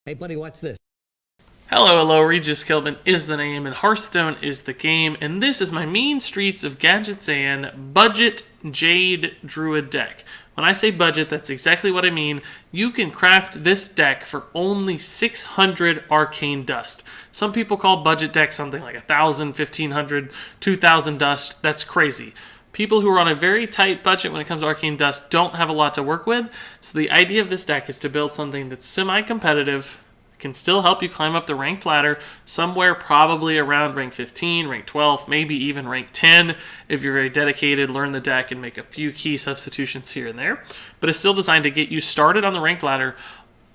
Hey, buddy, watch this. Hello, Regis Kilbin is the name, and Hearthstone is the game, and this is my Mean Streets of Gadgetzan budget Jade Druid deck. When I say budget, that's exactly what I mean. You can craft this deck for only 600 arcane dust. Some people call budget decks something like 1,000, 1,500, 2,000 dust. That's crazy. People who are on a very tight budget when it comes to arcane dust don't have a lot to work with, so the idea of this deck is to build something that's semi-competitive, can still help you climb up the ranked ladder somewhere probably around rank 15, rank 12, maybe even rank 10 if you're very dedicated, learn the deck, and make a few key substitutions here and there. But it's still designed to get you started on the ranked ladder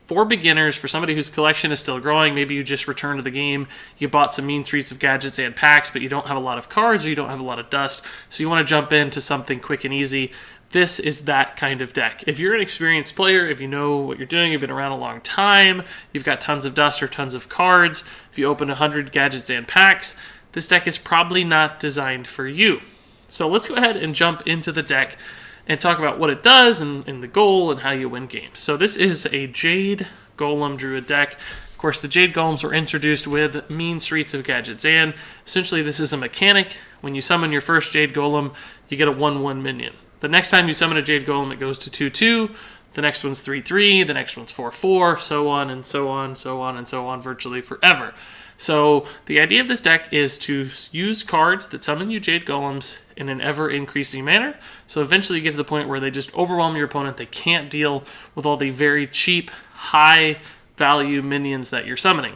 for beginners, for somebody whose collection is still growing. Maybe you just returned to the game, you bought some Mean Streets of Gadgetzan packs, but you don't have a lot of cards or you don't have a lot of dust, so you want to jump into something quick and easy. This is that kind of deck. If you're an experienced player, if you know what you're doing, you've been around a long time, you've got tons of dust or tons of cards, if you open 100 Gadgetzan packs, this deck is probably not designed for you. So let's go ahead and jump into the deck and talk about what it does and the goal and how you win games. So this is a Jade Golem Druid deck. Of course, the Jade Golems were introduced with Mean Streets of Gadgetzan. Essentially, this is a mechanic. When you summon your first Jade Golem, you get a 1/1 minion. The next time you summon a Jade Golem, it goes to 2/2. The next one's 3/3. The next one's 4/4. So on and so on, so on and so on, virtually forever. So the idea of this deck is to use cards that summon you Jade Golems in an ever-increasing manner. So eventually you get to the point where they just overwhelm your opponent. They can't deal with all the very cheap, high-value minions that you're summoning.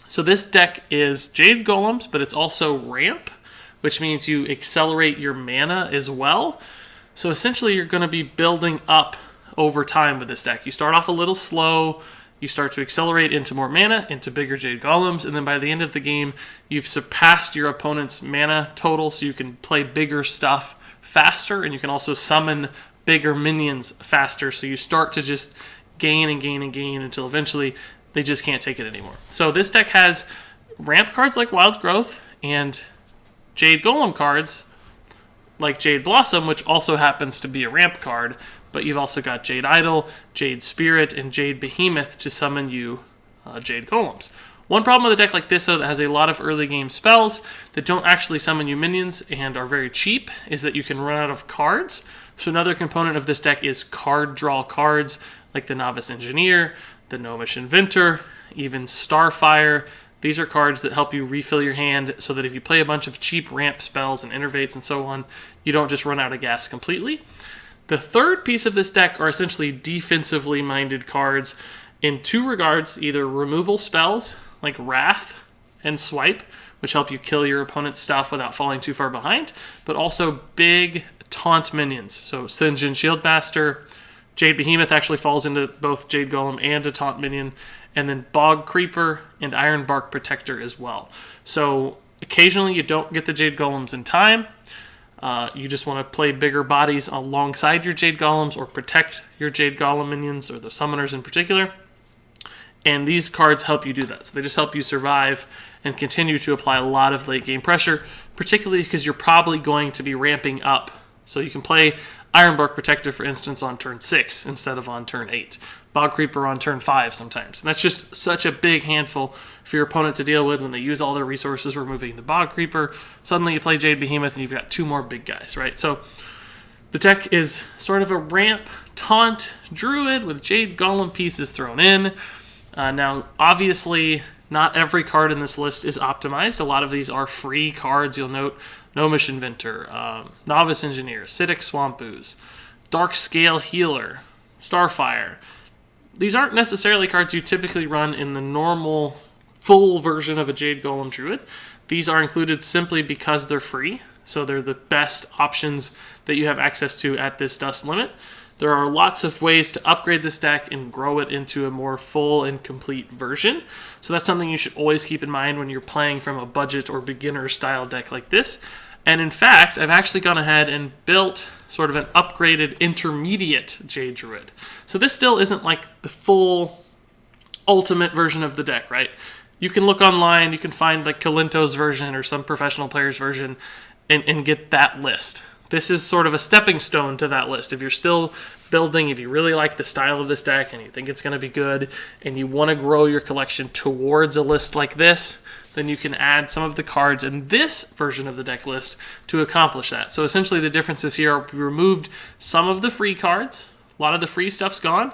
So this deck is Jade Golems, but it's also ramp, which means you accelerate your mana as well. So essentially, you're going to be building up over time with this deck. You start off a little slow, you start to accelerate into more mana, into bigger Jade Golems, and then by the end of the game, you've surpassed your opponent's mana total, so you can play bigger stuff faster, and you can also summon bigger minions faster, so you start to just gain and gain and gain until eventually they just can't take it anymore. So this deck has ramp cards like Wild Growth and Jade Golem cards like Jade Blossom, which also happens to be a ramp card, but you've also got Jade Idol, Jade Spirit, and Jade Behemoth to summon you Jade Golems. One problem with a deck like this, though, that has a lot of early game spells that don't actually summon you minions and are very cheap, is that you can run out of cards. So another component of this deck is card draw cards, like the Novice Engineer, the Gnomish Inventor, even Starfire. These are cards that help you refill your hand so that if you play a bunch of cheap ramp spells and innervates and so on, you don't just run out of gas completely. The third piece of this deck are essentially defensively minded cards in two regards, either removal spells like Wrath and Swipe, which help you kill your opponent's stuff without falling too far behind, but also big taunt minions. So Sinjin Shieldmaster, Jade Behemoth actually falls into both Jade Golem and a taunt minion, and then Bog Creeper and Ironbark Protector as well. So occasionally you don't get the Jade Golems in time. You just want to play bigger bodies alongside your Jade Golems or protect your Jade Golem minions or the summoners in particular. And these cards help you do that. So they just help you survive and continue to apply a lot of late game pressure, particularly because you're probably going to be ramping up. So you can play Ironbark Protector, for instance, on turn 6 instead of on turn 8. Bog Creeper on turn 5 sometimes. And that's just such a big handful for your opponent to deal with when they use all their resources removing the Bog Creeper. Suddenly you play Jade Behemoth and you've got two more big guys, right? So the deck is sort of a ramp taunt druid with Jade Golem pieces thrown in. Now, obviously, not every card in this list is optimized. A lot of these are free cards. You'll note Gnomish Inventor, Novice Engineer, Acidic Swamp Ooze, Dark Scale Healer, Starfire. These aren't necessarily cards you typically run in the normal full version of a Jade Golem Druid. These are included simply because they're free, so they're the best options that you have access to at this dust limit. There are lots of ways to upgrade this deck and grow it into a more full and complete version. So that's something you should always keep in mind when you're playing from a budget or beginner style deck like this. And in fact, I've actually gone ahead and built sort of an upgraded intermediate Jade Druid. So this still isn't like the full ultimate version of the deck, right? You can look online, you can find like Kalinto's version or some professional player's version and get that list. This is sort of a stepping stone to that list. If you're still building, if you really like the style of this deck and you think it's going to be good and you want to grow your collection towards a list like this, then you can add some of the cards in this version of the deck list to accomplish that. So essentially the differences here are we removed some of the free cards, a lot of the free stuff's gone,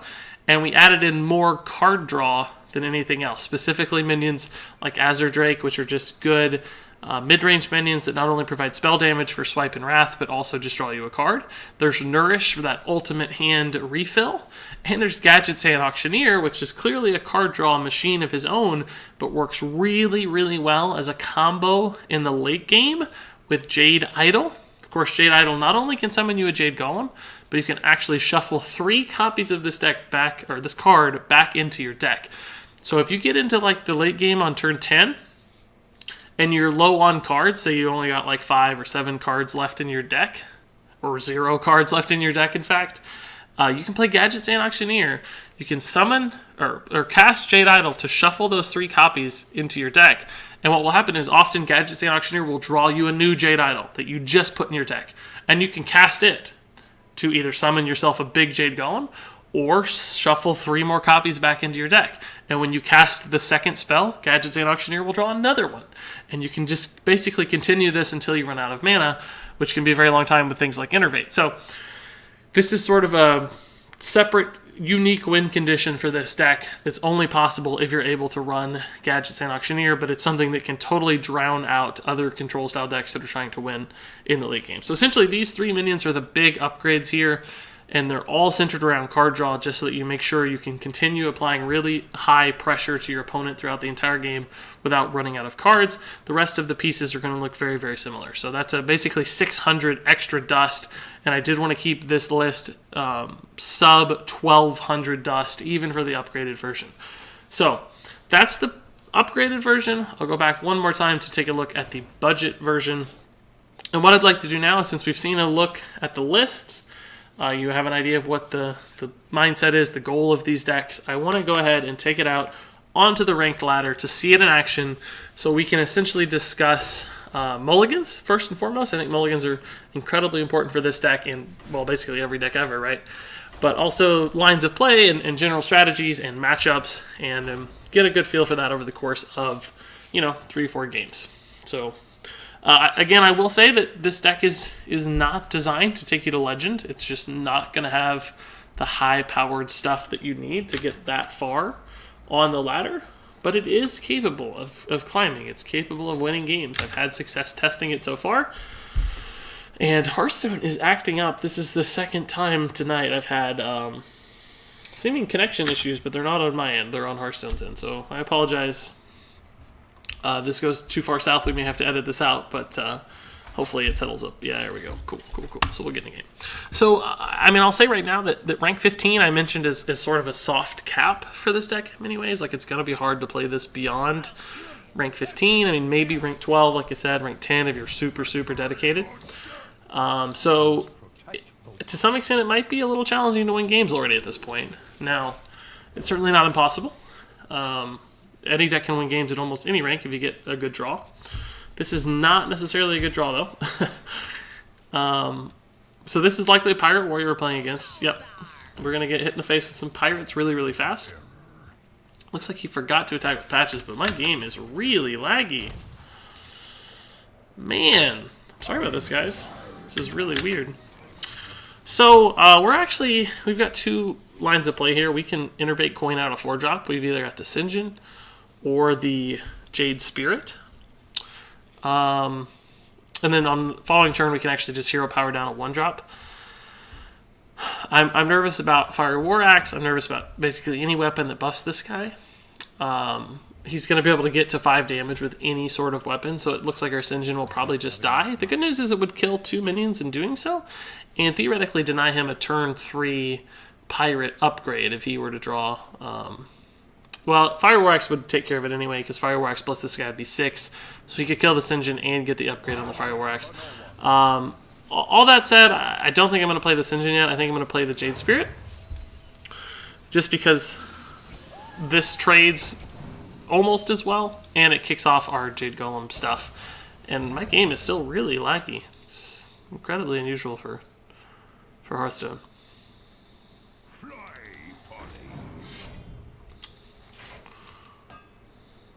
and we added in more card draw than anything else, specifically minions like Azure Drake, which are just good mid-range minions that not only provide spell damage for Swipe and Wrath, but also just draw you a card. There's Nourish for that ultimate hand refill. And there's Gadgetzan Auctioneer, which is clearly a card draw machine of his own, but works really, really well as a combo in the late game with Jade Idol. Of course, Jade Idol not only can summon you a Jade Golem, but you can actually shuffle 3 copies of this deck back, or this card back into your deck. So if you get into like the late game on turn 10, and you're low on cards, say you only got like 5 or 7 cards left in your deck, or 0 cards left in your deck, in fact, you can play Gadgetzan Auctioneer. You can summon or cast Jade Idol to shuffle those 3 copies into your deck. And what will happen is often Gadgetzan Auctioneer will draw you a new Jade Idol that you just put in your deck. And you can cast it to either summon yourself a big Jade Golem or shuffle 3 more copies back into your deck. And when you cast the second spell, Gadgetzan Auctioneer will draw another one. And you can just basically continue this until you run out of mana, which can be a very long time with things like Innervate. So this is sort of a separate, unique win condition for this deck that's only possible if you're able to run Gadgetzan Auctioneer, but it's something that can totally drown out other control-style decks that are trying to win in the late game. So essentially, these 3 minions are the big upgrades here, and they're all centered around card draw just so that you make sure you can continue applying really high pressure to your opponent throughout the entire game without running out of cards. The rest of the pieces are going to look very, very similar. So that's basically 600 extra dust, and I did want to keep this list sub 1200 dust, even for the upgraded version. So that's the upgraded version. I'll go back one more time to take a look at the budget version. And what I'd like to do now is, since we've seen a look at the lists, you have an idea of what the mindset is, the goal of these decks, I want to go ahead and take it out onto the ranked ladder to see it in action so we can essentially discuss mulligans first and foremost. I think mulligans are incredibly important for this deck and, well, basically every deck ever, right? But also lines of play and general strategies and matchups, and get a good feel for that over the course of, 3 or 4 games. So again, I will say that this deck is not designed to take you to Legend. It's just not going to have the high-powered stuff that you need to get that far on the ladder. But it is capable of climbing. It's capable of winning games. I've had success testing it so far. And Hearthstone is acting up. This is the second time tonight I've had seeming connection issues, but they're not on my end. They're on Hearthstone's end. So I apologize. This goes too far south, we may have to edit this out, but hopefully it settles up. Yeah, there we go. Cool. So we'll get in the game. So, I'll say right now that rank 15 I mentioned is sort of a soft cap for this deck in many ways. Like, it's going to be hard to play this beyond rank 15. Maybe rank 12, like I said, rank 10 if you're super, super dedicated. So, to some extent, it might be a little challenging to win games already at this point. Now, it's certainly not impossible. Any deck can win games at almost any rank if you get a good draw. This is not necessarily a good draw, though. So this is likely a Pirate Warrior we're playing against. Yep. We're going to get hit in the face with some Pirates really, really fast. Looks like he forgot to attack with patches, but my game is really laggy. Man. Sorry about this, guys. This is really weird. So we've got 2 lines of play here. We can Innervate coin out a 4-drop. We've either got the Sinjin or the Jade Spirit. And then on the following turn, we can actually just hero power down a 1-drop. I'm nervous about Fire War Axe. I'm nervous about basically any weapon that buffs this guy. He's going to be able to get to 5 damage with any sort of weapon, so it looks like our Sinjin will probably just die. The good news is it would kill 2 minions in doing so, and theoretically deny him a turn 3 Pirate upgrade if he were to draw. Well, Fire War Axe would take care of it anyway, because Fire War Axe plus this guy would be 6, so he could kill the Sinjin and get the upgrade on the Fire War Axe. All that said, I don't think I'm going to play the Sinjin yet. I think I'm going to play the Jade Spirit, just because this trades almost as well, and it kicks off our Jade Golem stuff. And my game is still really laggy. It's incredibly unusual for Hearthstone.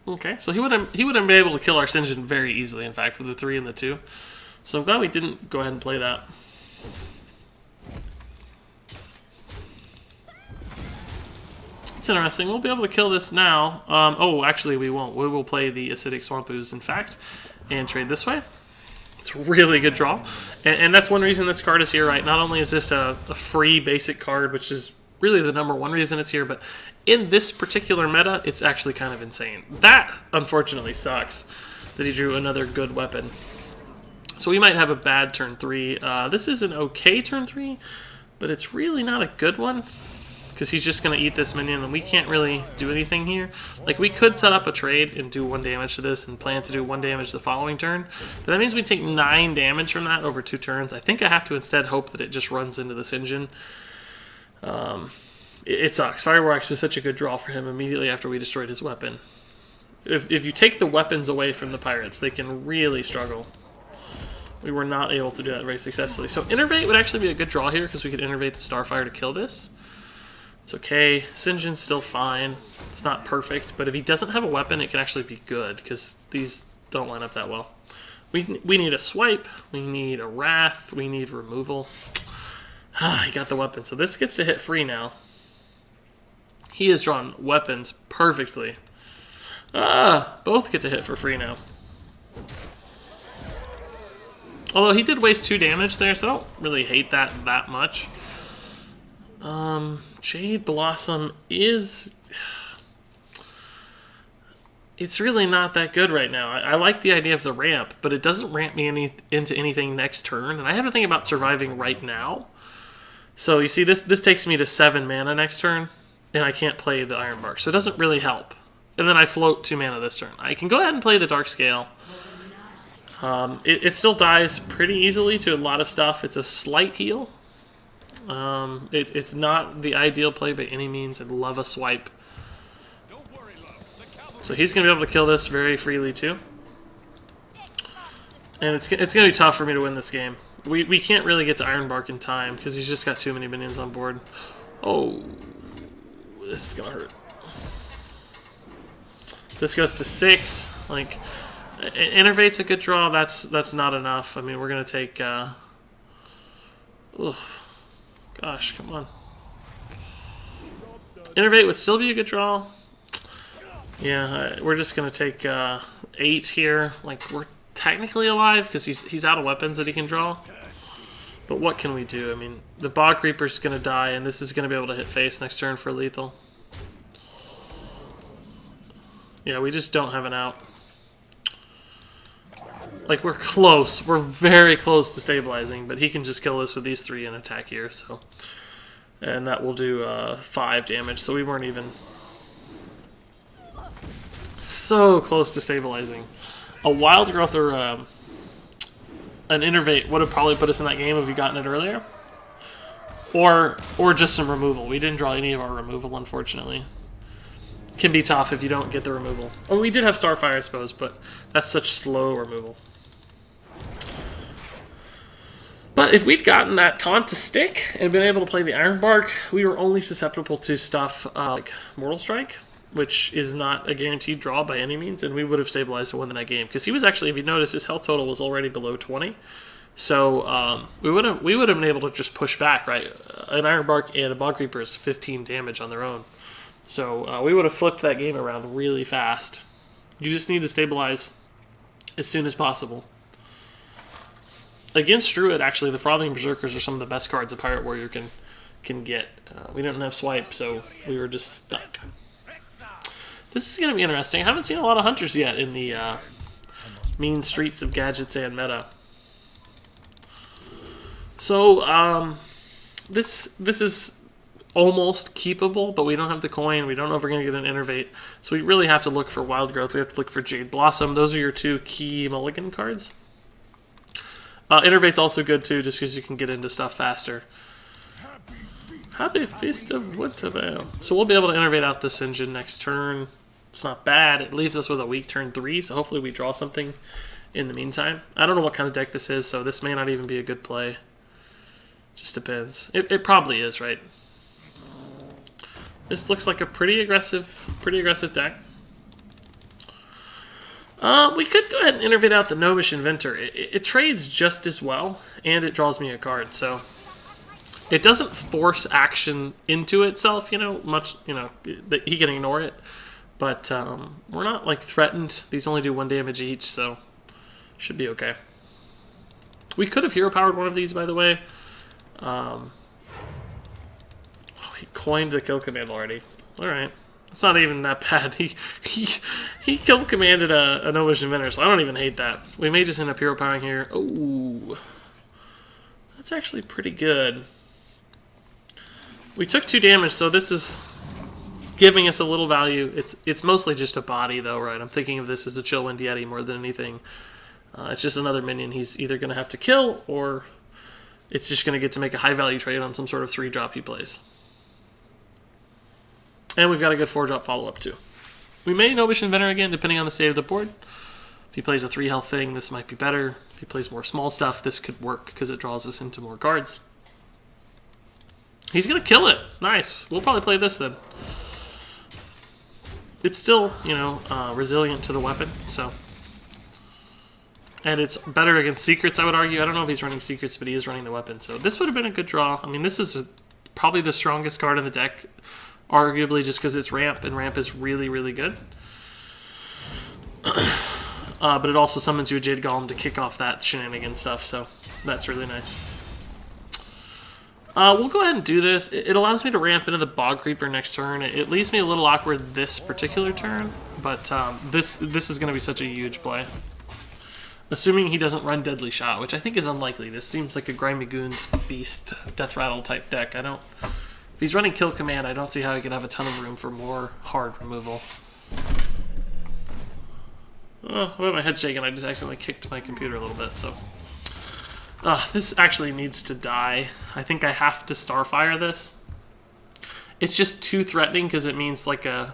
Okay, so he would have been able to kill our Sinjin very easily, in fact, with the 3 and the 2. So I'm glad we didn't go ahead and play that. It's interesting. We'll be able to kill this now. Oh, actually, we won't. We will play the Acidic Swamp Ooze, in fact, and trade this way. It's a really good draw. And that's one reason this card is here, right? Not only is this a free basic card, which is really the #1 reason it's here, but in this particular meta, it's actually kind of insane. That, unfortunately, sucks that he drew another good weapon. So we might have a bad turn 3. This is an okay turn 3, but it's really not a good one, because he's just going to eat this minion, and we can't really do anything here. Like, we could set up a trade and do 1 damage to this and plan to do 1 damage the following turn, but that means we take 9 damage from that over 2 turns. I think I have to instead hope that it just runs into this engine. It sucks. Fireworks was such a good draw for him immediately after we destroyed his weapon. If you take the weapons away from the pirates, they can really struggle. We were not able to do that very successfully. So Innervate would actually be a good draw here, because we could Innervate the Starfire to kill this. It's okay. Sinjin's still fine. It's not perfect, but if he doesn't have a weapon, it can actually be good, because these don't line up that well. We need a Swipe. We need a Wrath. We need removal. He got the weapon, so this gets to hit free now. He has drawn weapons perfectly. Both get to hit for free now. Although he did waste 2 damage there, so I don't really hate that much. Jade Blossom is... It's really not that good right now. I like the idea of the ramp, but it doesn't ramp me into anything next turn, and I have to think about surviving right now. So you see, this takes me to 7 mana next turn, and I can't play the Ironbark, so it doesn't really help. And then I float 2 mana this turn. I can go ahead and play the Dark Scale. It still dies pretty easily to a lot of stuff. It's a slight heal. It's not the ideal play by any means. I'd love a Swipe. So he's going to be able to kill this very freely too. And it's going to be tough for me to win this game. We can't really get to Ironbark in time because he's just got too many minions on board. Oh, this is going to hurt. This goes to 6. Like, Innervate's a good draw. That's not enough. I mean, we're going to take... Gosh, come on. Innervate would still be a good draw. Yeah, we're just going to take 8 here. Like, we're technically alive because he's out of weapons that he can draw. But what can we do? I mean, the Bog Reaper's going to die, and this is going to be able to hit face next turn for lethal. Yeah, we just don't have an out. Like, we're close. We're very close to stabilizing, but he can just kill us with these 3 and attack here, so... And that will do 5 damage, so we weren't even... So close to stabilizing. A Wild Growth or an Innervate would have probably put us in that game if we gotten it earlier. Or just some removal. We didn't draw any of our removal, unfortunately. Can be tough if you don't get the removal. Oh, we did have Starfire, I suppose, but that's such slow removal. But if we'd gotten that taunt to stick and been able to play the Ironbark, we were only susceptible to stuff like Mortal Strike, which is not a guaranteed draw by any means, and we would have stabilized to win that game. Because he was actually, if you notice, his health total was already below 20. So we would have been able to just push back, right? An Ironbark and a Bog Reaper is 15 damage on their own. So we would have flipped that game around really fast. You just need to stabilize as soon as possible. Against Druid, actually, the Frothing Berserkers are some of the best cards a Pirate Warrior can get. We didn't have Swipe, so we were just stuck. This is going to be interesting. I haven't seen a lot of Hunters yet in the Mean Streets of Gadgetzan meta. So, this is almost keepable, but we don't have the coin. We don't know if we're going to get an Innervate. So we really have to look for Wild Growth. We have to look for Jade Blossom. Those are your 2 key mulligan cards. Innervate's also good too, just because you can get into stuff faster. Happy Feast of Wintervale. So we'll be able to Innervate out this engine next turn. It's not bad. It leaves us with a weak turn 3, so hopefully we draw something in the meantime. I don't know what kind of deck this is, so this may not even be a good play. Just depends. It probably is, right? This looks like a pretty aggressive deck. We could go ahead and innovate out the Gnomish Inventor. It trades just as well, and it draws me a card, so it doesn't force action into itself, much, that he can ignore it. But we're not, like, threatened. These only do 1 damage each, so should be okay. We could have hero-powered one of these, by the way. Oh, he coined the kill command already. Alright. It's not even that bad. He kill commanded a Gnomish Inventor, so I don't even hate that. We may just end up hero-powering here. Oh, that's actually pretty good. We took 2 damage, so this is giving us a little value. It's mostly just a body, though, right? I'm thinking of this as the Chillwind Yeti more than anything. It's just another minion he's either going to have to kill, or it's just going to get to make a high-value trade on some sort of 3-drop he plays. And we've got a good 4-drop follow-up, too. We may Gnomish Inventor again, depending on the state of the board. If he plays a 3-health thing, this might be better. If he plays more small stuff, this could work, because it draws us into more cards. He's going to kill it. Nice. We'll probably play this, then. It's still, resilient to the weapon, so... And it's better against secrets, I would argue. I don't know if he's running secrets, but he is running the weapon. So this would have been a good draw. I mean, this is probably the strongest card in the deck, arguably just because it's ramp, and ramp is really, really good. But it also summons you a Jade Golem to kick off that shenanigan stuff, so that's really nice. We'll go ahead and do this. It allows me to ramp into the Bog Creeper next turn. It leaves me a little awkward this particular turn, but this is going to be such a huge play. Assuming he doesn't run Deadly Shot, which I think is unlikely. This seems like a Grimy Goons Beast Death Rattle type deck. If he's running Kill Command, I don't see how he could have a ton of room for more hard removal. Oh, I have my head shaking. I just accidentally kicked my computer a little bit, so... this actually needs to die. I think I have to Starfire this. It's just too threatening because it means like a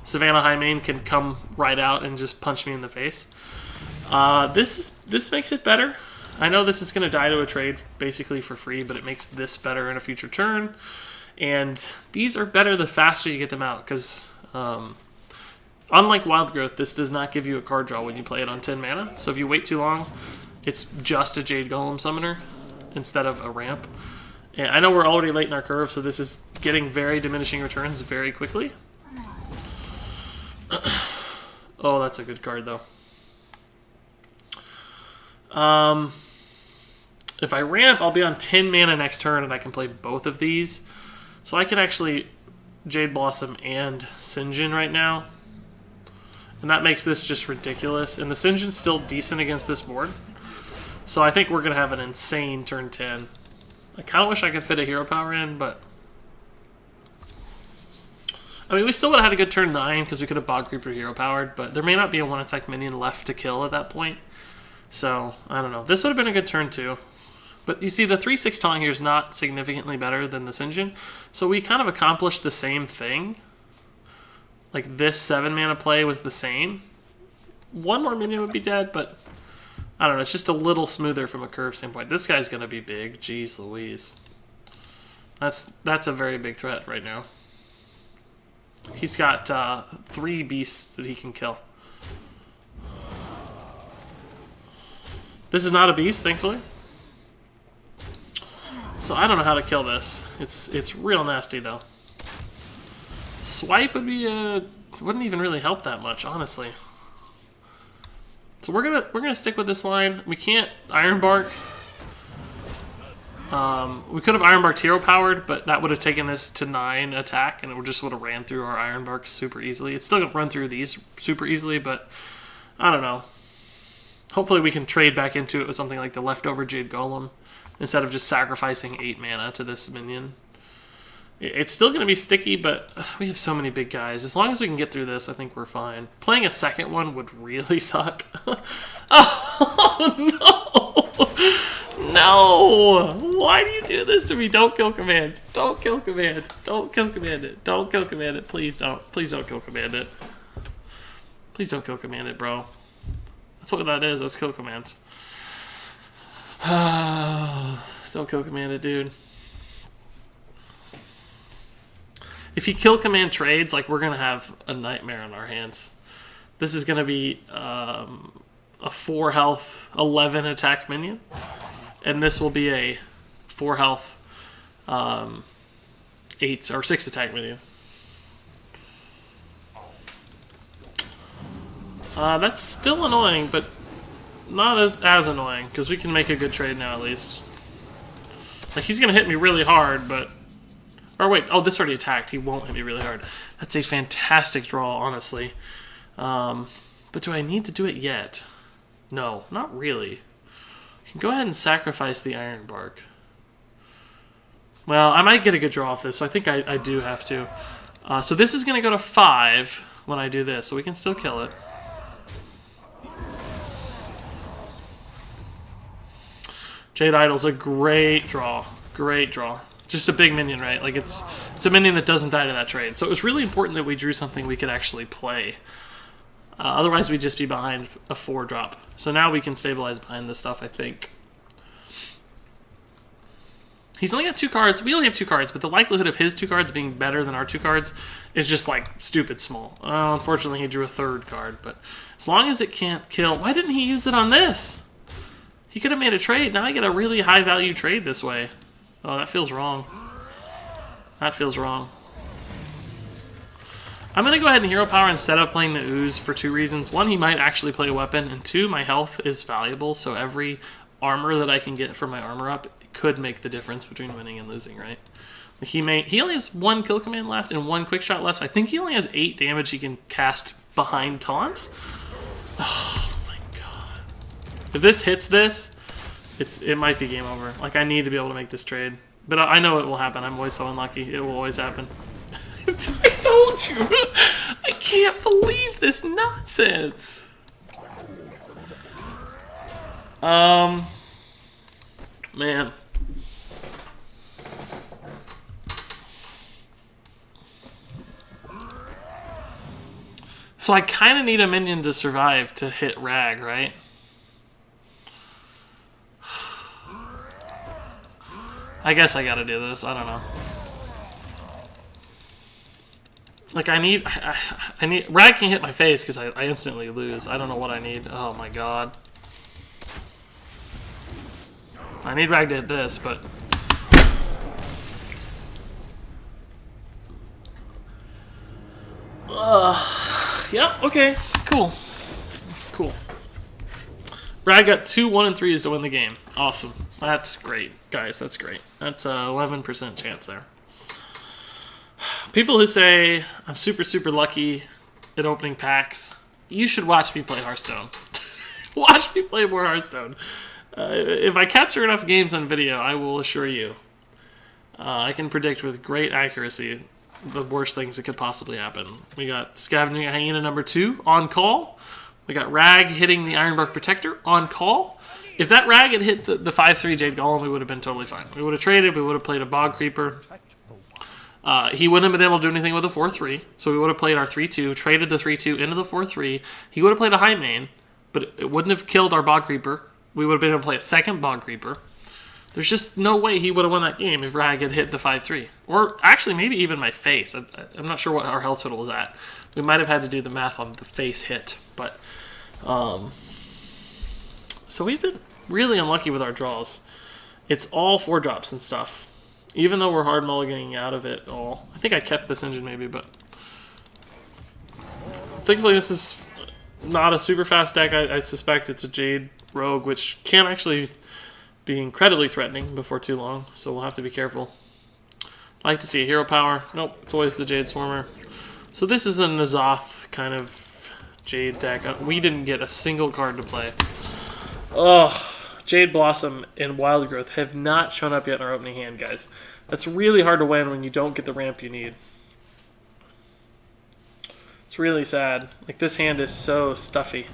Savannah Highmane can come right out and just punch me in the face. This makes it better. I know this is going to die to a trade basically for free, but it makes this better in a future turn. And these are better the faster you get them out, because unlike Wild Growth, this does not give you a card draw when you play it on 10 mana. So if you wait too long, it's just a Jade Golem Summoner instead of a ramp. And I know we're already late in our curve, so this is getting very diminishing returns very quickly. Oh, that's a good card, though. If I ramp, I'll be on 10 mana next turn, and I can play both of these. So I can actually Jade Blossom and Sinjin right now. And that makes this just ridiculous. And the Sinjin's still decent against this board. So I think we're going to have an insane turn 10. I kind of wish I could fit a hero power in, but... I mean, we still would have had a good turn 9, because we could have Bog Creeper hero powered, but there may not be a 1-attack minion left to kill at that point. So, I don't know. This would have been a good turn, too. But you see, the 3/6 taunt here is not significantly better than the Sinjin. So we kind of accomplished the same thing. Like, this 7-mana play was the same. One more minion would be dead, but... I don't know. It's just a little smoother from a curve standpoint. This guy's going to be big. Jeez Louise. That's a very big threat right now. He's got 3 beasts that he can kill. This is not a beast, thankfully. So I don't know how to kill this. It's real nasty, though. Swipe would be wouldn't even really help that much, honestly. So we're gonna stick with this line. We can't Ironbark. We could have Ironbarked hero powered, but that would have taken this to 9 attack, and it just would have ran through our Ironbark super easily. It's still gonna run through these super easily, but I don't know. Hopefully we can trade back into it with something like the leftover Jade Golem instead of just sacrificing 8 mana to this minion. It's still going to be sticky, but we have so many big guys. As long as we can get through this, I think we're fine. Playing a second one would really suck. Oh, no! No! Why do you do this to me? Don't kill command. Don't kill command. Don't kill command it. Don't kill command it. Please don't. Please don't kill command it. Please don't kill command it, bro. That's what that is. That's kill command. Don't kill command it, dude. If he kill command trades, like, we're gonna have a nightmare on our hands. This is going to be a 4 health, 11 attack minion. And this will be a 4 health, 8 or 6 attack minion. That's still annoying, but not as annoying, because we can make a good trade now at least. Like, he's going to hit me really hard, but... Or wait, oh, this already attacked. He won't hit me really hard. That's a fantastic draw, honestly. But do I need to do it yet? No, not really. I can go ahead and sacrifice the Iron Bark. Well, I might get a good draw off this, so I think I do have to. So this is going to go to 5 when I do this, so we can still kill it. Jade Idol's a great draw. Great draw. Just a big minion, right? Like, it's a minion that doesn't die to that trade. So it was really important that we drew something we could actually play. Otherwise, we'd just be behind a 4-drop. So now we can stabilize behind this stuff, I think. He's only got 2 cards. We only have 2 cards, but the likelihood of his 2 cards being better than our 2 cards is just, like, stupid small. Unfortunately, he drew a 3rd card, but as long as it can't kill... Why didn't he use it on this? He could have made a trade. Now I get a really high-value trade this way. Oh, that feels wrong. That feels wrong. I'm going to go ahead and Hero Power instead of playing the Ooze for 2 reasons. 1, he might actually play a weapon, and 2, my health is valuable, so every armor that I can get for my armor up could make the difference between winning and losing, right? He only has 1 kill command left and 1 quick shot left, so I think he only has 8 damage he can cast behind taunts. Oh my god. If this hits this, it might be game over. Like, I need to be able to make this trade. But I know it will happen. I'm always so unlucky. It will always happen. I told you! I can't believe this nonsense! Man. So I kind of need a minion to survive to hit Rag, right? I guess I gotta do this. I don't know. Like, I need... Rag can hit my face because I instantly lose. I don't know what I need. Oh my god. I need Rag to hit this, but... Yeah, okay. Cool. Cool. Rag got 2 1 and 3s to win the game. Awesome. That's great. Guys, that's great. That's a 11% chance there. People who say I'm super, super lucky at opening packs, you should watch me play Hearthstone. Watch me play more Hearthstone. If I capture enough games on video, I will assure you, I can predict with great accuracy the worst things that could possibly happen. We got Scavenging Hyena number 2 on call. We got Rag hitting the Ironbark Protector on call. If that Rag had hit the 5-3 Jade Golem, we would have been totally fine. We would have traded, we would have played a Bog Creeper. He wouldn't have been able to do anything with a 4-3, so we would have played our 3-2, traded the 3-2 into the 4-3. He would have played a High Main, but it wouldn't have killed our Bog Creeper. We would have been able to play a second Bog Creeper. There's just no way he would have won that game if Rag had hit the 5-3. Or actually, maybe even my face. I'm not sure what our health total was at. We might have had to do the math on the face hit, but... So we've been really unlucky with our draws. It's all 4-drops and stuff. Even though we're hard mulliganing out of it all. I think I kept this engine maybe, but... Thankfully this is not a super fast deck. I suspect it's a Jade Rogue, which can actually be incredibly threatening before too long, so we'll have to be careful. I like to see a hero power. Nope, it's always the Jade Swarmer. So this is a N'Zoth kind of Jade deck. We didn't get a single card to play. Ugh. Jade Blossom and Wild Growth have not shown up yet in our opening hand, guys. That's really hard to win when you don't get the ramp you need. It's really sad. Like, this hand is so stuffy.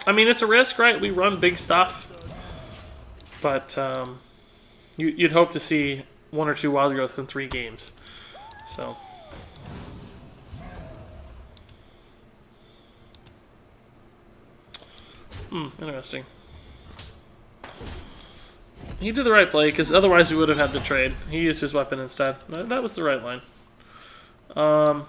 I mean, it's a risk, right? We run big stuff. But you'd hope to see 1 or 2 Wild Growths in 3 games. So... interesting. He did the right play, because otherwise we would have had to trade. He used his weapon instead. That was the right line. I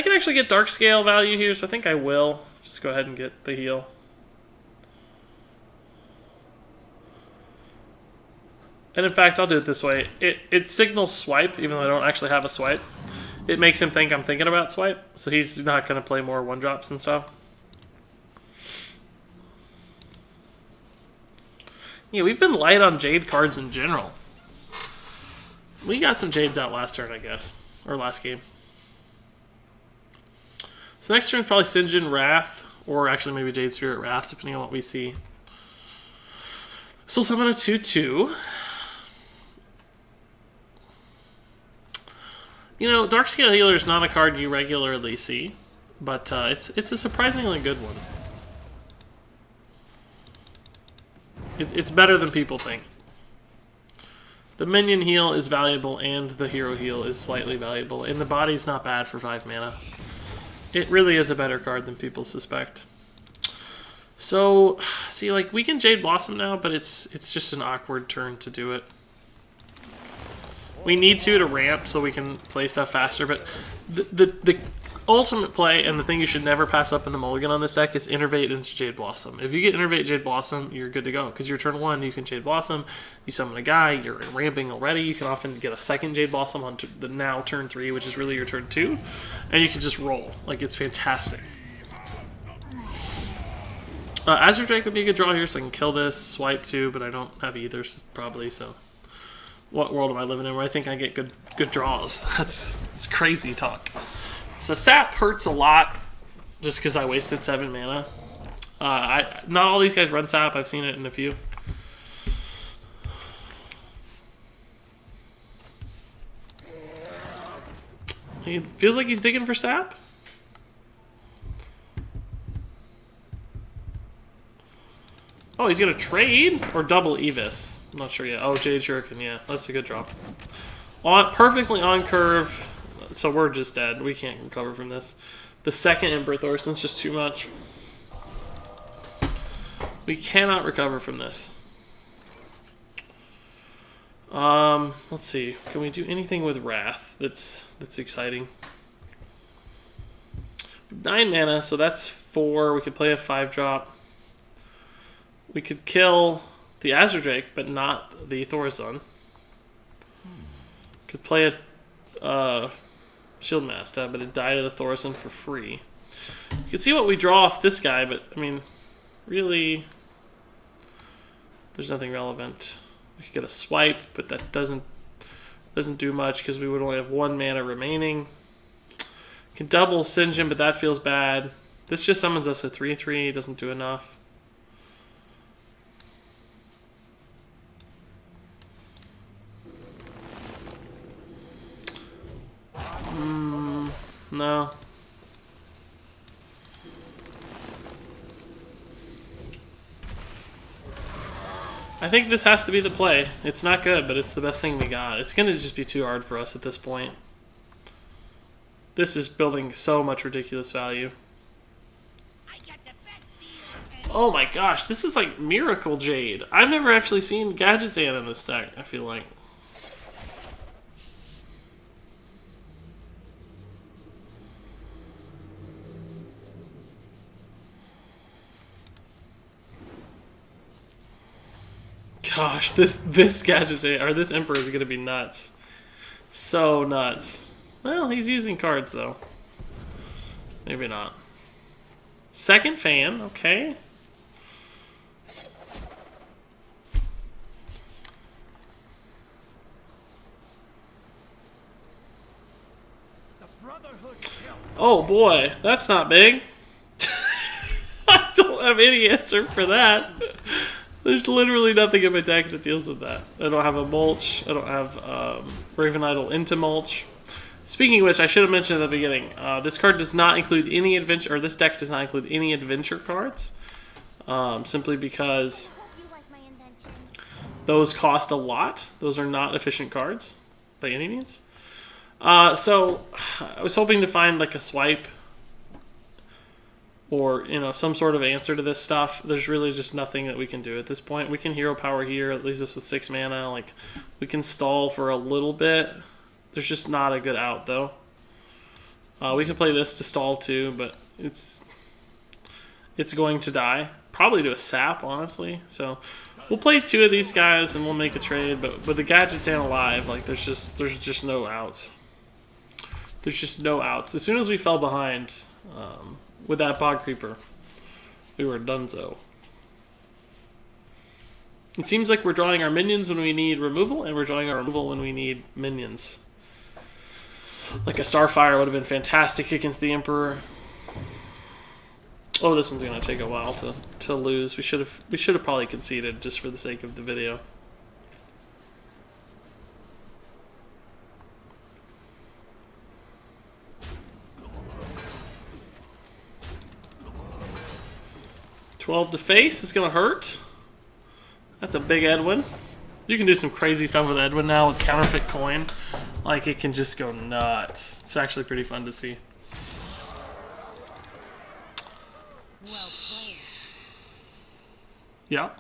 can actually get dark scale value here, so I think I will. Just go ahead and get the heal. And in fact, I'll do it this way. It signals swipe, even though I don't actually have a swipe. It makes him think I'm thinking about swipe, so he's not going to play more one-drops and stuff. Yeah, we've been light on Jade cards in general. We got some Jades out last turn, I guess. Or last game. So next turn is probably Sinjin Wrath, or actually maybe Jade Spirit Wrath, depending on what we see. So summon a 2/2. You know, Darkscale Healer is not a card you regularly see, but it's a surprisingly good one. It's better than people think. The minion heal is valuable, and the hero heal is slightly valuable, and the body's not bad for 5 mana. It really is a better card than people suspect. So, see, like, we can Jade Blossom now, but it's just an awkward turn to do it. We need to ramp so we can play stuff faster, but the ultimate play, and the thing you should never pass up in the mulligan on this deck, is Innervate into Jade Blossom. If you get Innervate Jade Blossom, you're good to go, because your turn 1, you can Jade Blossom, you summon a guy, you're ramping already, you can often get a second Jade Blossom on the now turn 3, which is really your turn 2, and you can just roll. Like, it's fantastic. Azure Drake would be a good draw here, so I can kill this, swipe too, but I don't have either, probably, so... What world am I living in where I think I get good draws? It's crazy talk. So Sap hurts a lot just because I wasted 7 mana. Not all these guys run Sap. I've seen it in a few. He feels like he's digging for Sap. Oh, he's going to trade? Or double Evis? I'm not sure yet. Oh, Jade Shuriken, yeah. That's a good drop. Perfectly on curve. So we're just dead. We can't recover from this. The second Emperor Thorson's just too much. We cannot recover from this. Let's see. Can we do anything with Wrath that's exciting? 9 mana, so that's 4. We could play a 5-drop. We could kill the Azure Drake, but not the Thorazon. Could play a Shield Master, but it died to the Thorazon for free. You can see what we draw off this guy, but, I mean, really, there's nothing relevant. We could get a swipe, but that doesn't do much because we would only have 1 mana remaining. Can double Sinjin, but that feels bad. This just summons us a 3/3, doesn't do enough. No. I think this has to be the play. It's not good, but it's the best thing we got. It's going to just be too hard for us at this point. This is building so much ridiculous value. Oh my gosh, this is like Miracle Jade. I've never actually seen Gadgetzan in this deck, I feel like. Gosh, this Gadgetzan, or this Emperor is gonna be nuts. So nuts. Well, he's using cards though. Maybe not. Second fan, okay. Oh boy, that's not big. I don't have any answer for that. There's literally nothing in my deck that deals with that. I don't have a mulch. I don't have Raven Idol into mulch. Speaking of which, I should have mentioned at the beginning, this card does not include any adventure, or this deck does not include any adventure cards, simply because those cost a lot. Those are not efficient cards by any means. So I was hoping to find like a swipe or, you know, some sort of answer to this stuff. There's really just nothing that we can do at this point. We can hero power here. It leaves us with 6 mana. Like, we can stall for a little bit. There's just not a good out, though. We can play this to stall, too, but it's going to die. Probably to a sap, honestly. So, we'll play 2 of these guys, and we'll make a trade. But with the Gadgetzan alive, like, there's just no outs. There's just no outs. As soon as we fell behind... with that Bog Creeper, we were donezo. It seems like we're drawing our minions when we need removal, and we're drawing our removal when we need minions. Like a Starfire would have been fantastic against the Emperor. Oh, this one's gonna take a while to lose. We should have probably conceded just for the sake of the video. $12 to face is gonna hurt. That's a big Edwin. You can do some crazy stuff with Edwin now with counterfeit coin. Like, it can just go nuts. It's actually pretty fun to see. Yeah.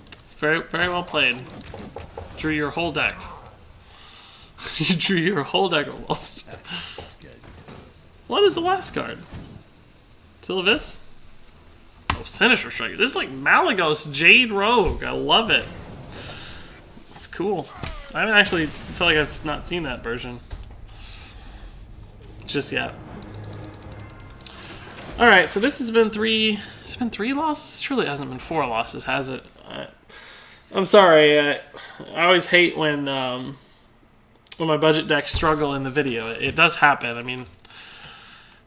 It's very, very well played. Drew your whole deck. You drew your whole deck almost. What is the last card? Sylvis? Oh, Sinister Striker. This is like Malagos Jade Rogue. I love it. It's cool. I haven't actually feel like I've not seen that version just yet. All right, so this has been 3. It's been 3 losses. Surely it hasn't been 4 losses, has it? I'm sorry. I always hate when my budget decks struggle in the video. It does happen. I mean.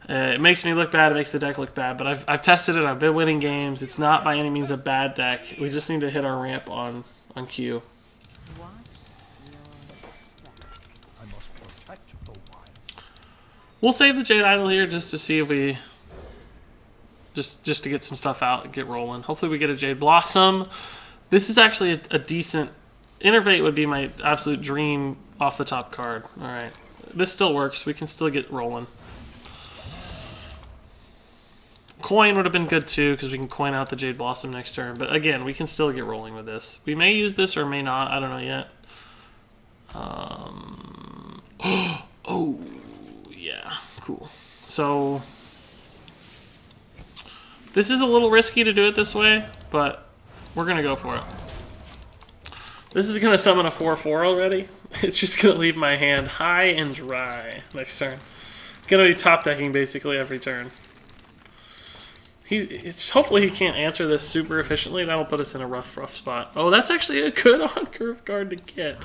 It makes me look bad, it makes the deck look bad, but I've tested it, I've been winning games. It's not by any means a bad deck. We just need to hit our ramp on Q. We'll save the Jade Idol here just to see if we... Just to get some stuff out and get rolling. Hopefully we get a Jade Blossom. This is actually a decent... Innervate would be my absolute dream off the top card. Alright. This still works, we can still get rolling. Coin would have been good too, because we can coin out the Jade Blossom next turn. But again, we can still get rolling with this. We may use this or may not. I don't know yet. Oh, yeah. Cool. So, this is a little risky to do it this way, but we're going to go for it. This is going to summon a 4/4 already. It's just going to leave my hand high and dry next turn. It's going to be top decking basically every turn. Hopefully he can't answer this super efficiently. That'll put us in a rough spot. Oh, that's actually a good on-curve card to get.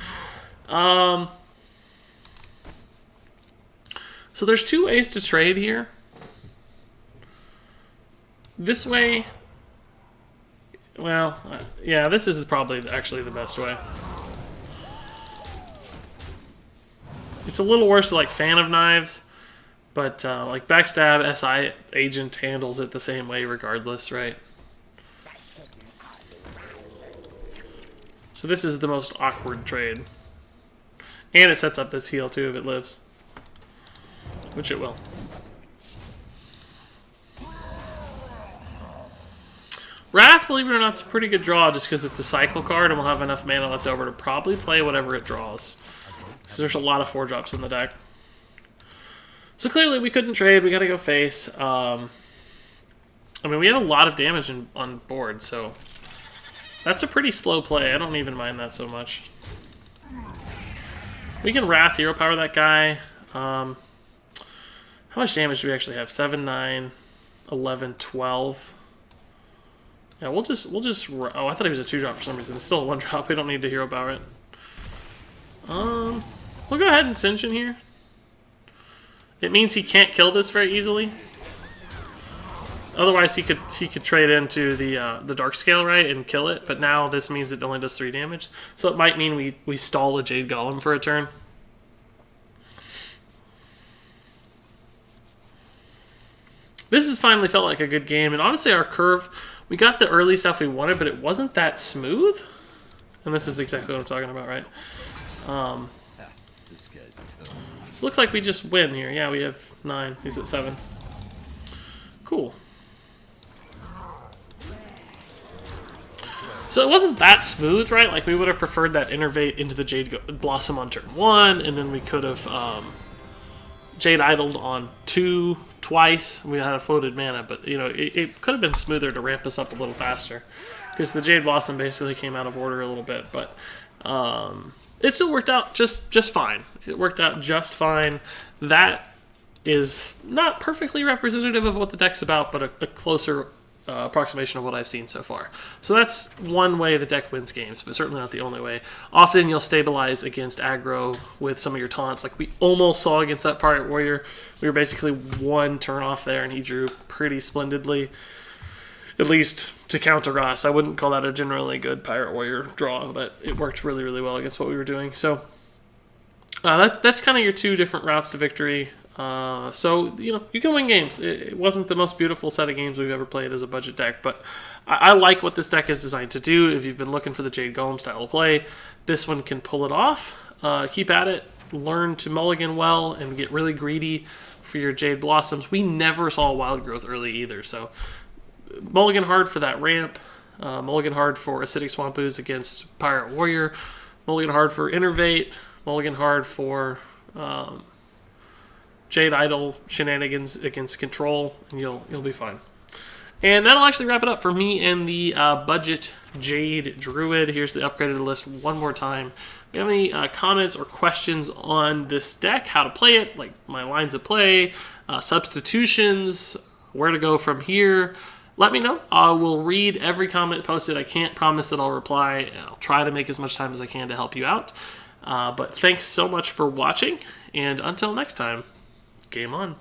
So there's 2 ways to trade here. This way... Well, yeah, this is probably actually the best way. It's a little worse like Fan of Knives. But, like, Backstab, SI Agent handles it the same way regardless, right? So this is the most awkward trade. And it sets up this heal, too, if it lives. Which it will. Wrath, believe it or not, is a pretty good draw just because it's a cycle card and we'll have enough mana left over to probably play whatever it draws. Because there's a lot of 4-drops in the deck. So clearly we couldn't trade, we gotta go face. I mean, we have a lot of damage on board, so that's a pretty slow play. I don't even mind that so much. We can Wrath Hero Power that guy. How much damage do we actually have? 7, 9, 11, 12. Yeah, we'll just oh, I thought he was a 2-drop for some reason. It's still a 1-drop, we don't need to Hero Power it. We'll go ahead and Cinch in here. It means he can't kill this very easily. Otherwise, he could trade into the Dark Scale, right, and kill it. But now this means it only does 3 damage. So it might mean we stall a Jade Golem for a turn. This has finally felt like a good game. And honestly, our curve, we got the early stuff we wanted, but it wasn't that smooth. And this is exactly what I'm talking about, right? So it looks like we just win here. Yeah, we have 9. He's at 7. Cool. So it wasn't that smooth, right? Like, we would have preferred that Innervate into the Jade Blossom on turn 1, and then we could have Jade Idled on 2 twice. We had a floated mana, but, you know, it could have been smoother to ramp us up a little faster, because the Jade Blossom basically came out of order a little bit, but it still worked out just fine. It worked out just fine. That is not perfectly representative of what the deck's about, but a closer approximation of what I've seen so far. So that's one way the deck wins games, but certainly not the only way. Often you'll stabilize against aggro with some of your taunts, like we almost saw against that Pirate Warrior. We were basically 1 turn off there, and he drew pretty splendidly, at least to counter us. I wouldn't call that a generally good Pirate Warrior draw, but it worked really, really well against what we were doing. So that's kind of your 2 different routes to victory. So, you know, you can win games. It wasn't the most beautiful set of games we've ever played as a budget deck, but I like what this deck is designed to do. If you've been looking for the Jade Golem style of play, this one can pull it off. Keep at it. Learn to mulligan well and get really greedy for your Jade Blossoms. We never saw Wild Growth early either, so mulligan hard for that ramp. Mulligan hard for Acidic Swamp Ooze against Pirate Warrior. Mulligan hard for Innervate. Mulligan hard for Jade Idol shenanigans against Control, and you'll be fine. And that'll actually wrap it up for me and the budget Jade Druid. Here's the upgraded list one more time. If you have any comments or questions on this deck, how to play it, like my lines of play, substitutions, where to go from here, let me know. I will read every comment posted. I can't promise that I'll reply. I'll try to make as much time as I can to help you out. But thanks so much for watching, and until next time, game on.